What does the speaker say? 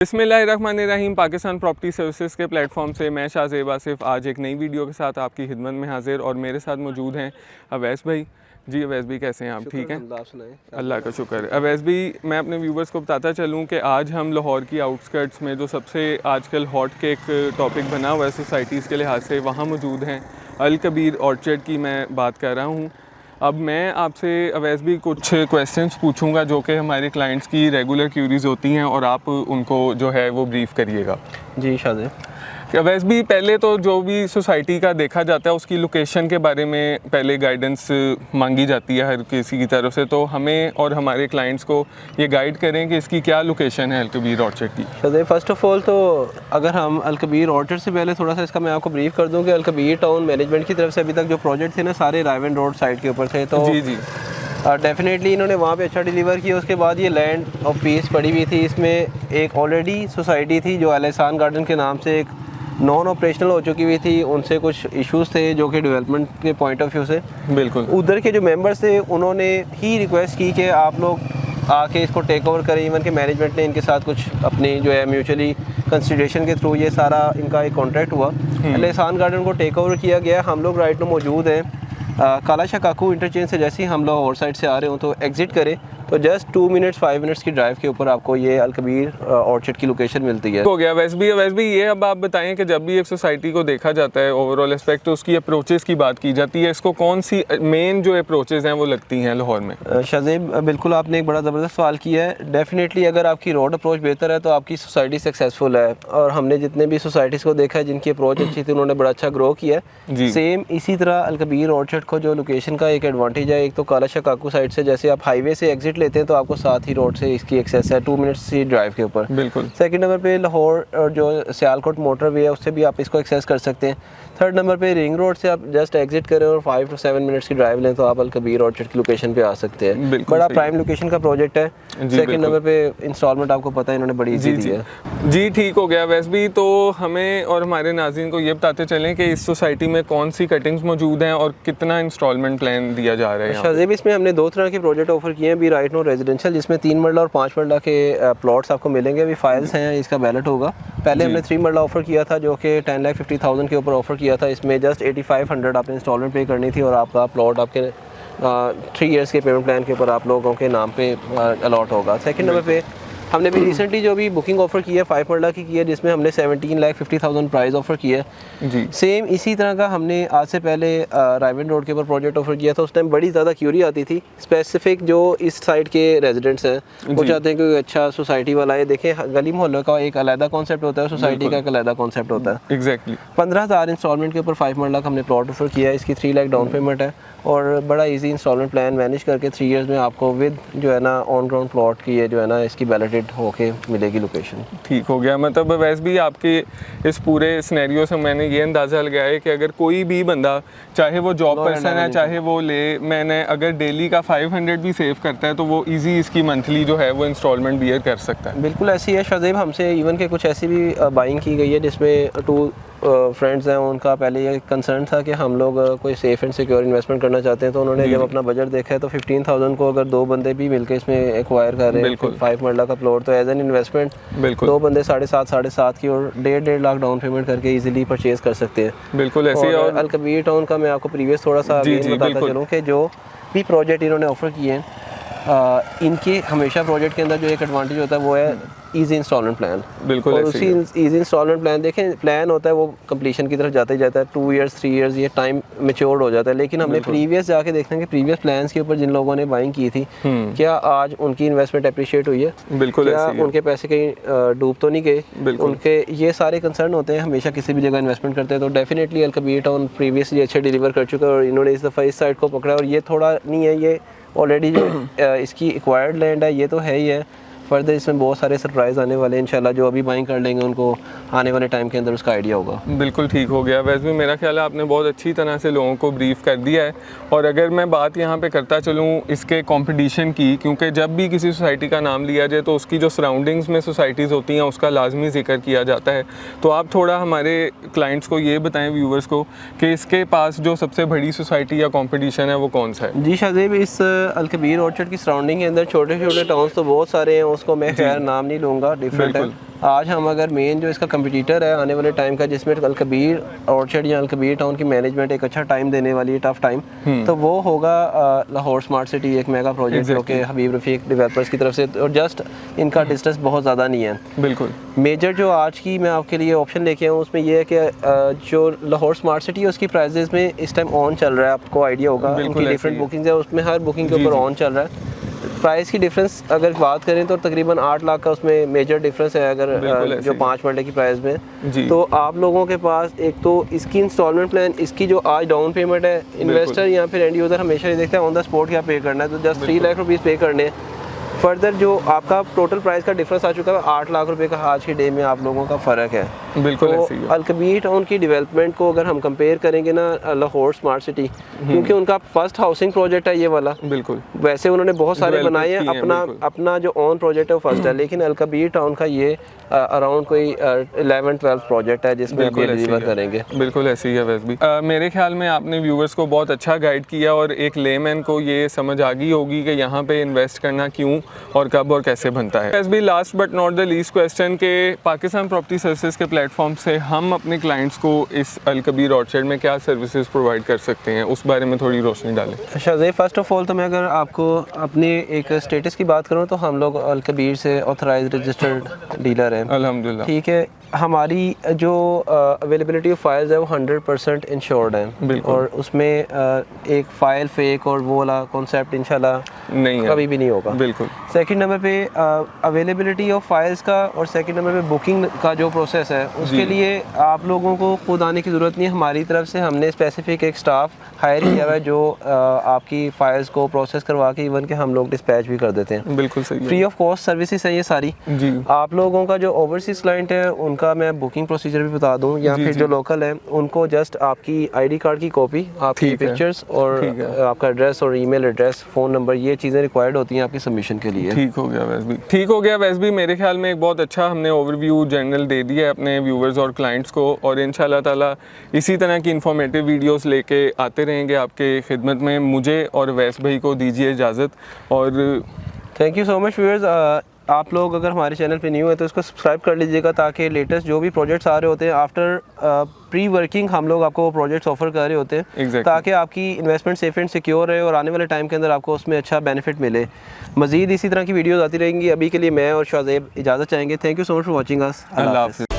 बिस्मिल्लाहिर्रहमानिर्रहीम। Pakistan property services के platform से मैं शाहजेब आसिफ आज एक नई वीडियो के साथ आपकी खिदमत में हाजिर और मेरे साथ मौजूद हैं अवैस भाई। जी अवैस भाई, कैसे हैं आप? ठीक हैं, अल्लाह का शुक्र है। अवैस भाई, मैं अपने व्यूवर्स को बताता चलूं कि आज हम लाहौर की आउटस्कर्ट्स में जो सबसे आजकल हॉट केक टॉपिक बना हुआ है सोसाइटीज़ के लिहाज से, वहाँ मौजूद हैं। अल कबीर ऑर्चर्ड की मैं बात कर रहा हूँ। अब मैं आपसे अवैस भी कुछ क्वेश्चंस पूछूंगा जो कि हमारे क्लाइंट्स की रेगुलर क्यूरीज होती हैं और आप उनको जो है वो ब्रीफ करिएगा। जी शाहजेब। अवैस भी, पहले तो जो भी सोसाइटी का देखा जाता है उसकी लोकेशन के बारे में पहले गाइडेंस मांगी जाती है हर किसी की तरफ से, तो हमें और हमारे क्लाइंट्स को ये गाइड करें कि इसकी क्या लोकेशन है अल कबीर ऑर्चर्ड की। शाहजेब, फ़र्स्ट ऑफ़ ऑल तो अगर हम अल कबीर ऑर्चर्ड से पहले थोड़ा सा इसका मैं आपको ब्रीफ कर दूं कि अल कबीर टाउन मैनेजमेंट की तरफ से अभी तक जो प्रोजेक्ट थे ना, सारे रायवन रोड साइड के ऊपर थे। तो जी डेफिनेटली इन्होंने वहाँ पे अच्छा डिलीवर किया। उसके बाद ये लैंड ऑफ पीस पड़ी हुई थी। इसमें एक ऑलरेडी सोसाइटी थी जो एहसान गार्डन के नाम से एक नॉन ऑपरेशनल हो चुकी हुई थी। उनसे कुछ इश्यूज़ थे जो कि डेवलपमेंट के पॉइंट ऑफ व्यू से, बिल्कुल, उधर के जो मेंबर्स थे उन्होंने ही रिक्वेस्ट की कि आप लोग आके इसको टेक ओवर करें। इवन के मैनेजमेंट ने इनके साथ कुछ अपनी जो है म्यूचुअली कंसिडरेशन के थ्रू ये सारा इनका एक कॉन्ट्रैक्ट हुआ। एहसान गार्डन को टेक ओवर किया गया। हम लोग राइट में मौजूद हैं काला शाह काकू इंटरचेंज से। जैसे ही हम लोग और साइड से आ रहे हो तो एग्जिट करें तो जस्ट 2 मिनट्स 5 मिनट्स की ड्राइव के ऊपर आपको ये अल कबीर ऑर्चर्ड की लोकेशन मिलती है। हो गया वैसे भी ये अब आप बताएं कि जब भी एक सोसाइटी को देखा जाता है ओवरऑल एस्पेक्ट, तो उसकी अप्रोचेस की बात की जाती है, इसको कौन सी मेन जो अप्रोचेस हैं वो लगती हैं लाहौर में? शाहजेब, बिल्कुल आपने एक बड़ा ज़बरदस्त सवाल किया है। डेफिनेटली अगर आपकी रोड अप्रोच बेहतर है तो आपकी सोसाइटी सक्सेसफुल है। और हमने जितने भी सोसाइटीज़ को देखा है जिनकी अप्रोच अच्छी थी, उन्होंने बड़ा अच्छा ग्रो किया है। सेम इसी तरह अल कबीर ऑर्चर्ड को जो लोकेशन का एक एडवांटेज है, एक तो काला शाह काकू साइड से जैसे आप हाईवे से एग्जिट लेते हैं तो आपको साथ ही रोड से इसकी एक्सेस है 2 मिनट्स की ड्राइव के ऊपर। बिल्कुल। सेकंड नंबर पे लाहौर और जो सियालकोट मोटरवे है उससे भी आप इसको एक्सेस कर सकते हैं। थर्ड नंबर पे रिंग रोड से आप जस्ट एग्जिट करें और 5 to 7 मिनट्स की ड्राइव लें तो आप अल कबीर ऑर्चर्ड की लोकेशन पे आ सकते हैं। बड़ा प्राइम लोकेशन का प्रोजेक्ट है। सेकंड नंबर पे इंस्टॉलमेंट आपको पता है इन्होंने बड़ी ईजी दी है। जी ठीक हो गया। वैसे भी तो हमें और हमारे नाज़रीन को ये बताते चलें कि इस सोसाइटी में कौन सी कटिंग्स मौजूद हैं और कितना इंस्टॉलमेंट प्लान दिया जा रहा है। शाहजेब, इसमें हमने 2 तरह के प्रोजेक्ट ऑफर किए हैं अभी राइट नो। रेजिडेंशियल जिसमें 3 मरला और 5 मरला के प्लॉट्स आपको मिलेंगे। अभी फाइल्स हैं, इसका बैलेट होगा। पहले हमने 3 मरला ऑफर किया था जो कि 10,50,000 के ऊपर ऑफर किया था। इसमें जस्ट 8500 आपने इंस्टॉलमेंट पे करनी थी और आपका प्लॉट आपके 3 इयर्स के पेमेंट प्लान के ऊपर आप लोगों के नाम पे अलॉट होगा। सेकंड नंबर पे हमने भी रिसेंटली जो भी बुकिंग ऑफर की है 5 मरला की है, जिसमें हमने 17,50,000 प्राइस ऑफर किया है। जी सेम इसी तरह का हमने आज से पहले रायवन रोड के ऊपर प्रोजेक्ट ऑफर किया था। उस टाइम बड़ी ज़्यादा क्यूरी आती थी। स्पेसिफिक जो इस साइड के रेजिडेंट्स हैं वो चाहते हैं कि अच्छा सोसाइटी वाला है। देखें, गली मोहल्ले का एक अलग कॉन्सेप्ट होता है, सोसाइटी का एक अलग कॉन्सेप्ट होता है। एग्जैक्टली 15,000 इंस्टॉलमेंट के ऊपर 5 मरला का हमने प्लॉट ऑफर किया है। इसकी 3 लाख डाउन पेमेंट है और बड़ा इजी इंस्टॉलमेंट प्लान मैनेज करके 3 इयर्स में आपको विद जो है ना ऑन ग्राउंड प्लॉट की है जो है ना इसकी वैलिडेट होके मिलेगी लोकेशन। ठीक हो गया। मतलब वैसे भी आपके इस पूरे सिनेरियो से मैंने ये अंदाज़ा लगाया है कि अगर कोई भी बंदा, चाहे वो जॉब पर्सन है चाहे वो मैंने अगर डेली का 500 भी सेव करता है तो वो इजी इसकी मंथली जो है वो इंस्टॉलमेंट बियर कर सकता है। बिल्कुल ऐसी है शाहजेब। हमसे इवन के कुछ ऐसी भी बाइंग की गई है जिसमें 2 फ्रेंड्स हैं, उनका पहले ये कंसर्न था कि हम लोग कोई सेफ़ एंड सिक्योर इन्वेस्टमेंट करना चाहते हैं। तो उन्होंने जब अपना बजट देखा है तो 15,000 को अगर 2 बंदे भी मिलकर इसमें एक्वायर कर रहे हैं 5 मरला का प्लॉट, तो एज एन इन्वेस्टमेंट 2 बंदे 7.5 की और 1.5 लाख डाउन पेमेंट करके इजीली परचेज कर सकते हैं। बिल्कुल ऐसे। और अल कबीर टाउन का मैं आपको प्रीवियस थोड़ा सा बताता चलूँ कि जो भी प्रोजेक्ट इन्होंने ऑफर किए हैं, इनके हमेशा प्रोजेक्ट के अंदर जो एक एडवांटेज होता है वो है ईजी इंस्टॉलमेंट प्लान। बिल्कुल। और उसी ईजी इंस्टॉलमेंट प्लान देखें, प्लान होता है वो कंप्लीशन की तरफ जाता ही जाता है। 2 इयर्स 3 इयर्स ये टाइम मेच्योर्ड हो जाता है। लेकिन हमने प्रीवियस जाके देखना है कि प्रीवियस प्लान्स के ऊपर जिन लोगों ने बाइंग की थी क्या आज उनकी इन्वेस्टमेंट अप्रिशिएट हुई है, बिल्कुल क्या उनके पैसे कहीं डूब तो नहीं गए। उनके ये सारे कंसर्न होते हैं हमेशा किसी भी जगह इन्वेस्टमेंट करते हैं। तो डेफिनेटली अल कबीर टाउन प्रीवियसली अच्छे डिलीवर कर चुका है और इन्होंने इस दफ़ा इस साइड को पकड़ा और ये थोड़ा नहीं है, ये ऑलरेडी जो इसकी एक्वायर्ड लैंड है ये तो है ही है। फर्दर इसमें बहुत सारे सरप्राइज आने वाले हैं इंशाल्लाह। जो अभी बाइंग कर लेंगे उनको आने वाले टाइम के अंदर उसका आइडिया होगा। बिल्कुल ठीक हो गया। वैसे भी मेरा ख्याल है आपने बहुत अच्छी तरह से लोगों को ब्रीफ कर दिया है। और अगर मैं बात यहाँ पे करता चलूँ इसके कंपटीशन की, क्योंकि जब भी किसी सोसाइटी का नाम लिया जाए तो उसकी जो सराउंडिंग्स में सोसाइटीज़ होती हैं उसका लाजमी जिक्र किया जाता है। तो आप थोड़ा हमारे क्लाइंट्स को ये बताएं, व्यूवर्स को, कि इसके पास जो सबसे बड़ी सोसाइटी या कॉम्पिटिशन है वो कौन सा है? जी शाहजेब, इस अल कबीर ऑर्चर्ड की सराउंडिंग के अंदर छोटे छोटे टाउन्स तो बहुत सारे हैं। उसको मैं खैर नाम नहीं लूँगा, डिफरेंट है। आज हम अगर मेन जो इसका कंपटीटर है आने वाले टाइम का, जिसमें अलकबीर ऑर्चर्ड या अलकबीर टाउन की मैनेजमेंट एक अच्छा टाइम देने वाली है, टफ टाइम, तो वो होगा लाहौर स्मार्ट सिटी, एक मेगा प्रोजेक्ट जो कि हबीब रफ़ीक डेवलपर्स की तरफ से, और जस्ट इनका डिस्टेंस बहुत ज़्यादा नहीं है। बिल्कुल। मेजर जो आज की मैं आपके लिए ऑप्शन लेके आऊँ उसमें ये है कि जो लाहौर स्मार्ट सिटी है उसकी प्राइजेस में इस टाइम ऑन चल रहा है, आपको आइडिया होगा, उनकी डिफरेंट बुकिंग्स है, उसमें हर बुकिंग के ऊपर ऑन चल रहा है। प्राइस की डिफरेंस अगर बात करें तो तकरीबन 8 लाख का उसमें मेजर डिफरेंस है, अगर जो 5 मरले की प्राइस में। तो आप लोगों के पास एक तो इसकी इंस्टॉलमेंट प्लान, इसकी जो आज डाउन पेमेंट है, इन्वेस्टर या फिर एंड यूज़र हमेशा ये देखता है ऑन द स्पॉट क्या पे करना है, तो जस्ट 3 लाख रुपीज़ पे करने हैं। फर्दर जो आपका टोटल प्राइस का डिफरेंस आ चुका है 8 लाख रुपए का आज के डे में आप लोगों का फ़र्क है। बिल्कुल तो अलकबीर टाउन की डेवलपमेंट को अगर हम कंपेयर करेंगे ना लाहौर स्मार्ट सिटी, क्योंकि उनका फर्स्ट हाउसिंग प्रोजेक्ट है ये वाला, बिल्कुल, वैसे उन्होंने बहुत सारे बनाए हैं, अपना जो ऑन प्रोजेक्ट है वो फर्स्ट है, लेकिन अलकबीर टाउन का ये अराउंड कोई 11-12 प्रोजेक्ट है जिसमें ये डिलीवर करेंगे। बिल्कुल ऐसे ही है वैसे भी। मेरे ख्याल में आपने व्यूवर्स को बहुत अच्छा गाइड किया और एक लेमैन को ये समझ आ गई होगी कि यहाँ पे इन्वेस्ट करना क्यों और कब और कैसे बनता है। वैसे भी last but not the least question के पाकिस्तान प्रॉपर्टी सर्विसेज के प्लेटफॉर्म से हम अपने क्लाइंट्स को इस अलकबीर ऑर्चर्ड में क्या सर्विसेज प्रोवाइड कर सकते हैं, उस बारे में थोड़ी रोशनी डालें। शाज़ेब, फर्स्ट ऑफ ऑल तो मैं अगर आपको अपने एक स्टेटस की बात करूँ तो हम लोग अलकबीर से ऑथराइज्ड रजिस्टर्ड डीलर हैं अल्हम्दुलिल्लाह। ठीक है, हमारी जो अवेलेबिलिटी ऑफ फाइल्स है वो 100% इंश्योर्ड है, और उसमें एक फ़ाइल फेक और वो वाला कॉन्सेप्ट इंशाल्लाह नहीं कभी भी नहीं होगा। बिल्कुल। सेकंड नंबर पे अवेलेबिलिटी ऑफ फाइल्स का, और सेकंड नंबर पे बुकिंग का जो प्रोसेस है उसके लिए आप लोगों को खुद आने की ज़रूरत नहीं है। हमारी तरफ से हमने स्पेसिफिक एक स्टाफ हायर किया हुआ है जो आपकी फाइल्स को प्रोसेस करवा के इवन के हम लोग डिस्पैच भी कर देते हैं। बिल्कुल सही है। फ्री ऑफ कॉस्ट सर्विसेज है ये सारी जी। आप लोगों का जो ओवरसीज क्लाइंट है उनका मैं बुकिंग प्रोसीजर भी बता दूं, या फिर जो लोकल है उनको जस्ट आपकी आईडी कार्ड की कॉपी, आपकी पिक्चर्स और आपका एड्रेस और ईमेल एड्रेस, फ़ोन नंबर, ये चीज़ें रिक्वायर्ड होती हैं आपकी सबमिशन के लिए। ठीक हो गया वैसे भी, ठीक हो गया वैसे भी। मेरे ख्याल में एक बहुत अच्छा हमने ओवरव्यू जनरल दे दिया है अपने व्यूवर्स और क्लाइंट्स को, और इंशाल्लाह ताला इसी तरह की इन्फॉर्मेटिव वीडियोस लेके आते रहेंगे आपके खिदमत में। मुझे और वैस भाई को दीजिए इजाज़त, और thank you so much viewers. आप लोग अगर हमारे चैनल पे न्यू है तो इसको सब्सक्राइब कर लीजिएगा, ताकि लेटेस्ट जो भी प्रोजेक्ट्स आ रहे होते हैं आफ्टर प्री वर्किंग हम लोग आपको वो प्रोजेक्ट्स ऑफर कर रहे होते हैं ताकि आपकी इन्वेस्टमेंट सेफ एंड सिक्योर रहे और आने वाले टाइम के अंदर आपको उसमें अच्छा बेनिफिट मिले। मज़ीद इसी तरह की वीडियोज़ आती रहेंगी। अभी के लिए मैं और शाज़ेब इजाज़त चाहेंगे। Thank you so much for watching us. अल्लाह हाफ़िज़।